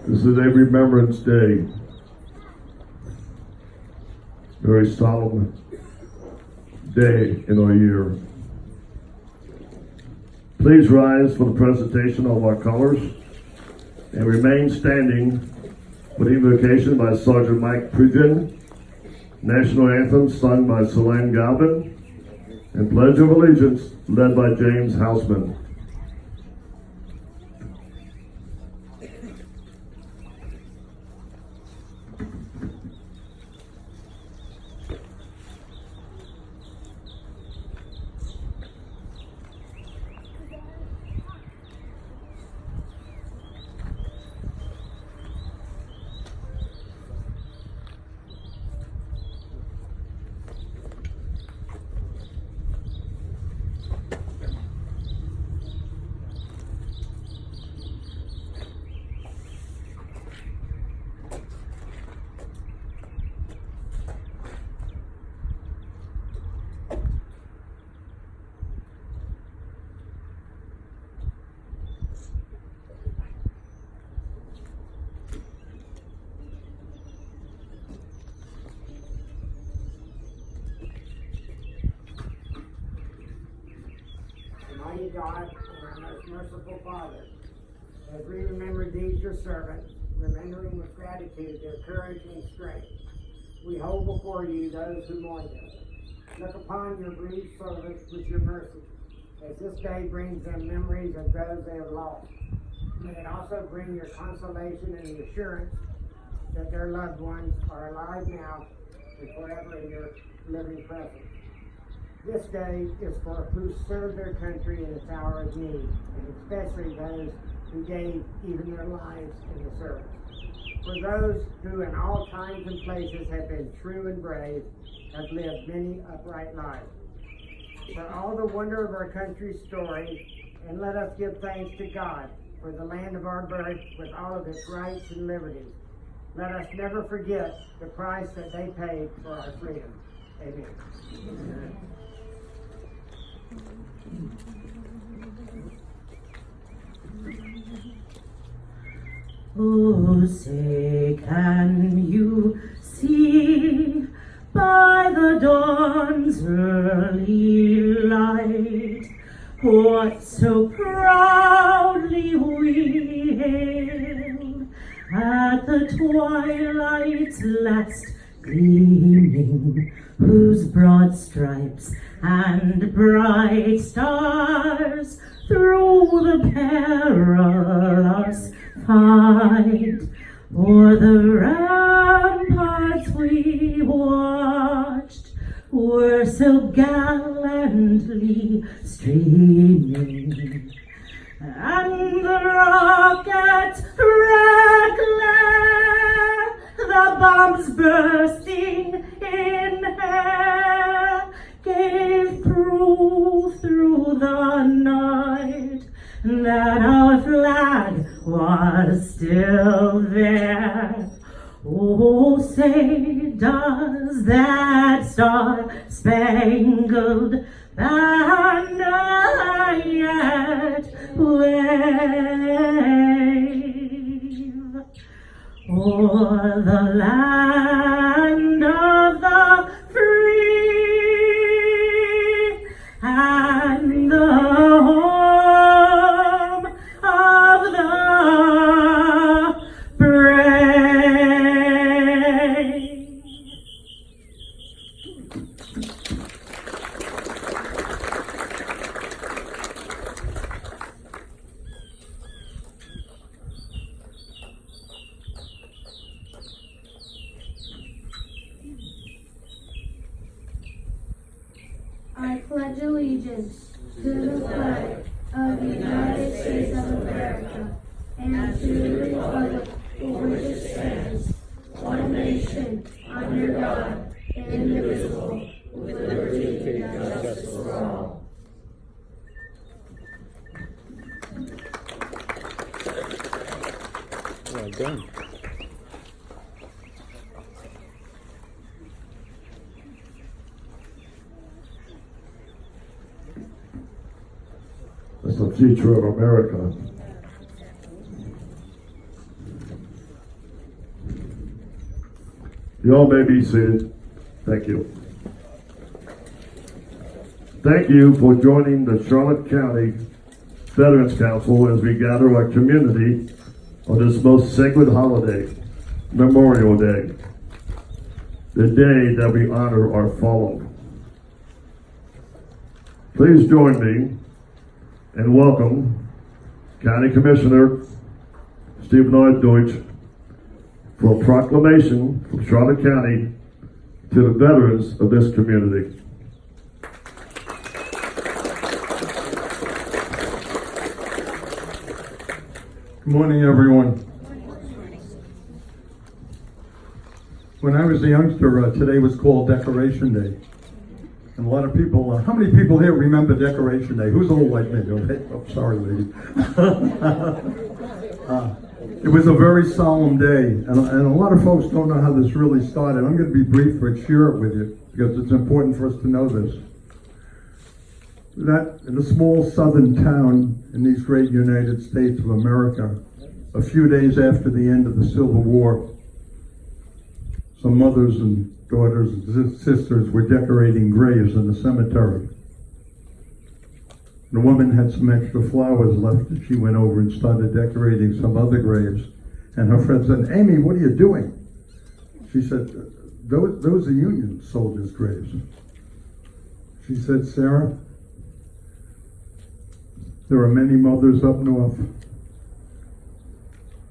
This is a Remembrance Day. Very solemn day in our year. Please rise for the presentation of our colors and remain standing for the invocation by Sergeant Mike Pridgen, National Anthem sung by Solange Galvin, and Pledge of Allegiance led by James Houseman. Almighty God and our most merciful Father, as we remember these your servants, remembering with gratitude their courage and strength, we hold before you those who mourn them. Look upon your brief servants with your mercy, as this day brings them memories of those they have lost. May it also bring your consolation and the assurance that their loved ones are alive now and forever in your living presence. This day is for who served their country in its hour of need, and especially those who gave even their lives in the service. For those who in all times and places have been true and brave, have lived many upright lives. For all the wonder of our country's story, and let us give thanks to God for the land of our birth with all of its rights and liberties. Let us never forget the price that they paid for our freedom. Amen. Amen. Oh, say, can you see by the dawn's early light what so proudly we hailed at the twilight's last gleaming, whose broad stripes and bright stars through the perilous fight o'er the ramparts we watched were so gallantly streaming, and the rockets red glare, the bombs bursting in air, gave proof through the night that our flag was still there. Oh, say, does that star-spangled banner yet wave o'er the land of the free and the home of the brave? I pledge allegiance to the flag of the United States of America and to the republic for which it stands, one nation, under God, indivisible, with liberty and justice for all. Well done. Let's teacher of America. You all may be seated. Thank you. Thank you for joining the Charlotte County Veterans Council as we gather our community on this most sacred holiday, Memorial Day, the day that we honor our fallen. Please join me and welcome County Commissioner Stephen R. Deutsch for a proclamation from Charlotte County to the veterans of this community. Good morning, everyone. When I was a youngster, today was called Decoration Day. And a lot of people, how many people here remember Decoration Day? Who's old like me? Okay. Oh, sorry, lady. It was a very solemn day, and a lot of folks don't know how this really started. I'm going to be brief but share it with you because it's important for us to know this. That in a small southern town in these great United States of America, a few days after the end of the Civil War, some mothers and daughters and sisters were decorating graves in the cemetery. The woman had some extra flowers left and she went over and started decorating some other graves. And her friend said, "Amy, what are you doing?" She said, those are Union soldiers' graves." She said, "Sarah, there are many mothers up north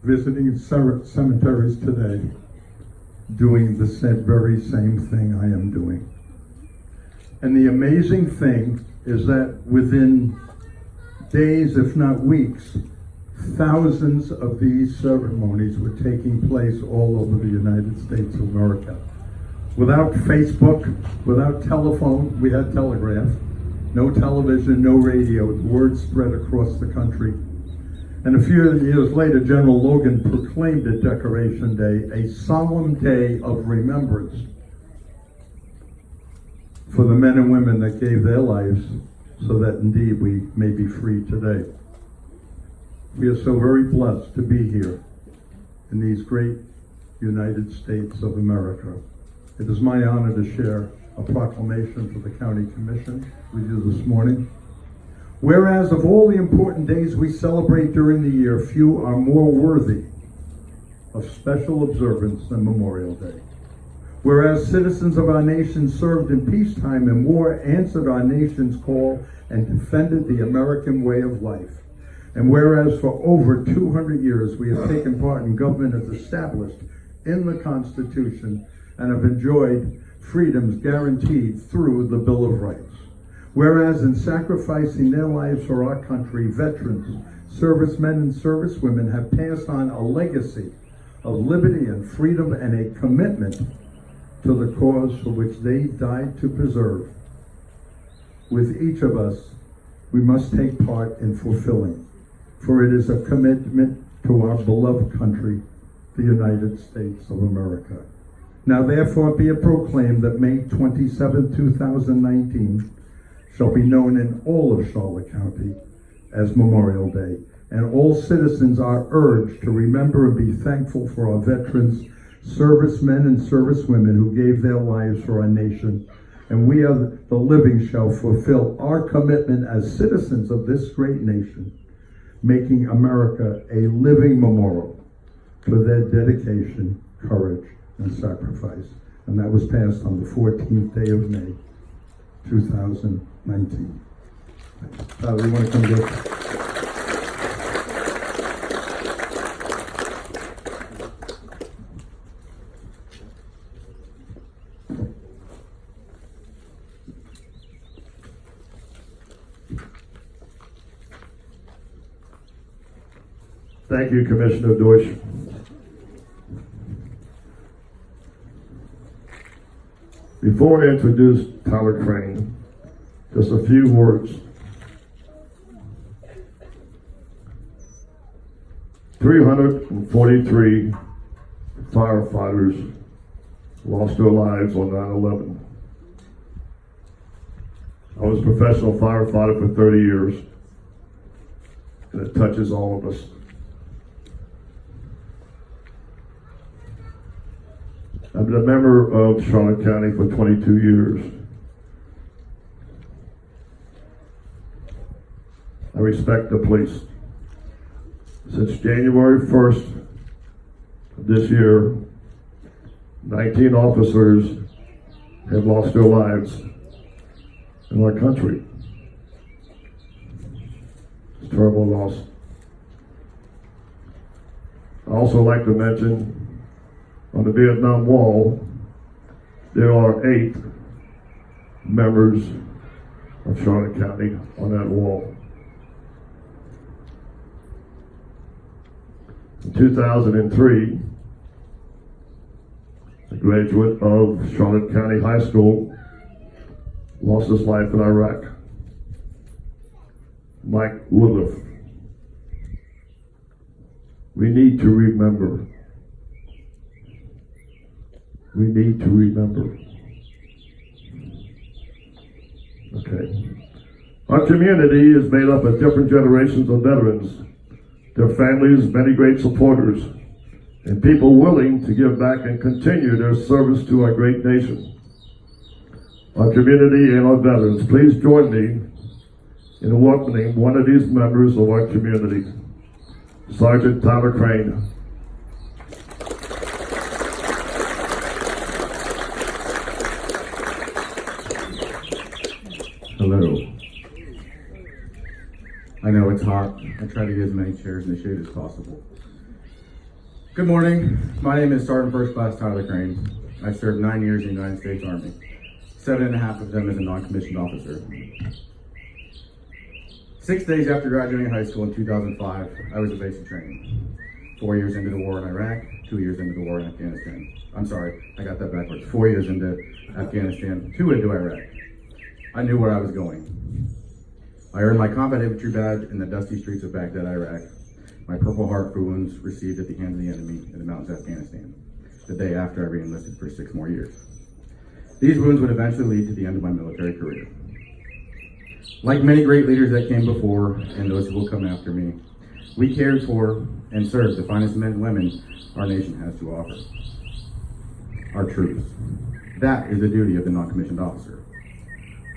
visiting cemeteries today doing the very same thing I am doing." And the amazing thing is that within days, if not weeks, thousands of these ceremonies were taking place all over the United States of America. Without Facebook, without telephone, we had telegraph, no television, no radio, word spread across the country. And a few years later, General Logan proclaimed it Decoration Day, a solemn day of remembrance for the men and women that gave their lives so that indeed we may be free today. We are so very blessed to be here in these great United States of America. It is my honor to share a proclamation for the County Commission with you this morning. Whereas of all the important days we celebrate during the year, few are more worthy of special observance than Memorial Day. Whereas citizens of our nation served in peacetime and war, answered our nation's call, and defended the American way of life. And whereas for over 200 years we have taken part in government as established in the Constitution and have enjoyed freedoms guaranteed through the Bill of Rights. Whereas in sacrificing their lives for our country, veterans, servicemen and servicewomen have passed on a legacy of liberty and freedom and a commitment to the cause for which they died to preserve. With each of us, we must take part in fulfilling, for it is a commitment to our beloved country, the United States of America. Now therefore be it proclaimed that May 27, 2019 shall be known in all of Charlotte County as Memorial Day, and all citizens are urged to remember and be thankful for our veterans, servicemen and servicewomen who gave their lives for our nation, and we are the living shall fulfill our commitment as citizens of this great nation, making America a living memorial for their dedication, courage, and sacrifice. And that was passed on the 14th day of May, 2019. You want to come get? Thank you, Commissioner Deutsch. Before I introduce Tyler Crane, just a few words. 343 firefighters lost their lives on 9/11. I was a professional firefighter for 30 years. and it touches all of us. I've been a member of Charlotte County for 22 years. I respect the police. Since January 1st of this year, 19 officers have lost their lives in our country. It's a terrible loss. I also like to mention on the Vietnam Wall, there are 8 members of Charlotte County on that wall. In 2003, a graduate of Charlotte County High School lost his life in Iraq. Mike Woodruff. We need to remember. We need to remember. Okay. Our community is made up of different generations of veterans, their families, many great supporters, and people willing to give back and continue their service to our great nation. Our community and our veterans, please join me in welcoming one of these members of our community, Sergeant Tyler Crane. Hello. I know it's hot. I try to get as many chairs in the shade as possible. Good morning. My name is Sergeant First Class Tyler Crane. I served 9 years in the United States Army, 7.5 of them as a non-commissioned officer. 6 days after graduating high school in 2005, I was in basic training. 4 years into the war in Iraq, 2 years into the war in Afghanistan. I'm sorry, I got that backwards. 4 years into Afghanistan, 2 into Iraq. I knew where I was going. I earned my combat infantry badge in the dusty streets of Baghdad, Iraq. My Purple Heart for wounds received at the hands of the enemy in the mountains of Afghanistan, the day after I re-enlisted for 6 more years. These wounds would eventually lead to the end of my military career. Like many great leaders that came before and those who will come after me, we cared for and served the finest men and women our nation has to offer. Our troops. That is the duty of the non-commissioned officer.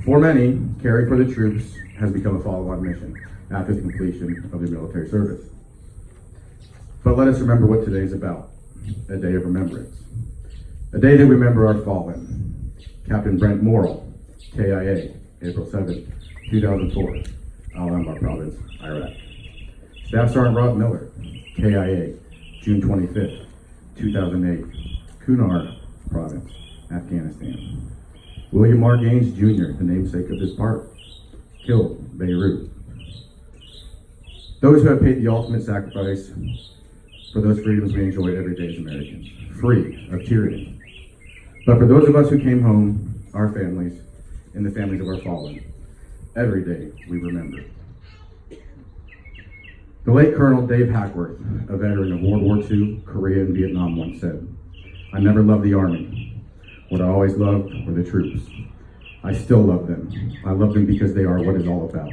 For many, caring for the troops has become a follow-on mission after the completion of their military service. But let us remember what today is about, a day of remembrance. A day to remember our fallen. Captain Brent Morrill, KIA, April 7, 2004, Al Anbar Province, Iraq. Staff Sergeant Rob Miller, KIA, June 25th, 2008, Kunar Province, Afghanistan. William R. Gaines Jr., the namesake of this park, killed Beirut. Those who have paid the ultimate sacrifice for those freedoms we enjoy every day as Americans, free of tyranny. But for those of us who came home, our families, and the families of our fallen, every day we remember. The late Colonel Dave Hackworth, a veteran of World War II, Korea, and Vietnam, once said, "I never loved the Army. What I always loved were the troops. I still love them. I love them because they are what it's all about.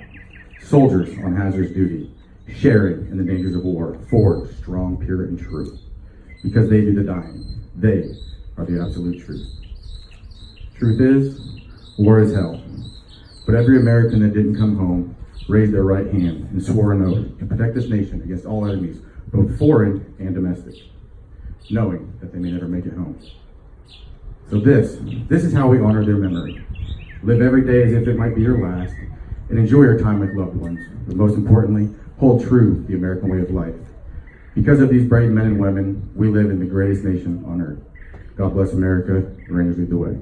Soldiers on hazardous duty, sharing in the dangers of war, forged, strong, pure, and true. Because they do the dying. They are the absolute truth. Truth is, war is hell. But every American that didn't come home raised their right hand and swore an oath to protect this nation against all enemies, both foreign and domestic, knowing that they may never make it home. So this is how we honor their memory. Live every day as if it might be your last, and enjoy your time with loved ones. But most importantly, hold true to the American way of life. Because of these brave men and women, we live in the greatest nation on earth. God bless America. The Rangers lead the way.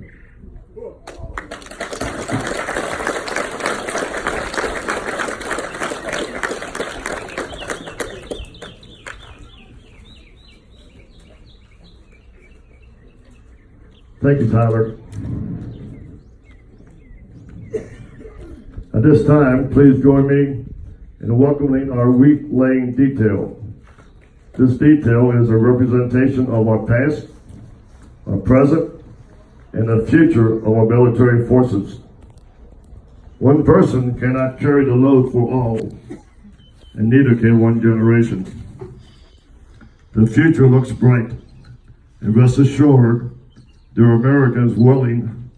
Thank you, Tyler. At this time, please join me in welcoming our wheat laying detail. This detail is a representation of our past, our present, and the future of our military forces. One person cannot carry the load for all, and neither can one generation. The future looks bright, and rest assured, there are Americans willing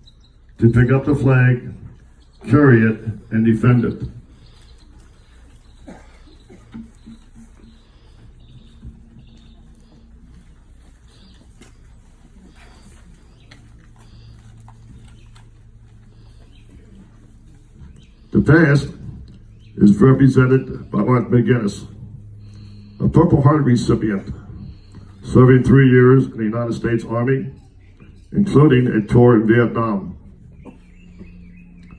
to pick up the flag, carry it, and defend it. The past is represented by Art McGinnis, a Purple Heart recipient, serving 3 years in the United States Army, including a tour in Vietnam.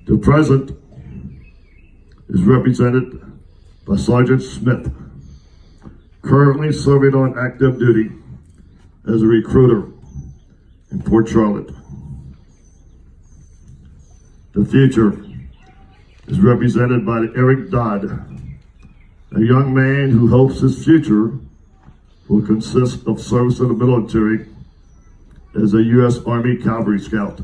The present is represented by Sergeant Smith, currently serving on active duty as a recruiter in Port Charlotte. The future is represented by Eric Dodd, a young man who hopes his future will consist of service in the military as a U.S. Army Cavalry Scout.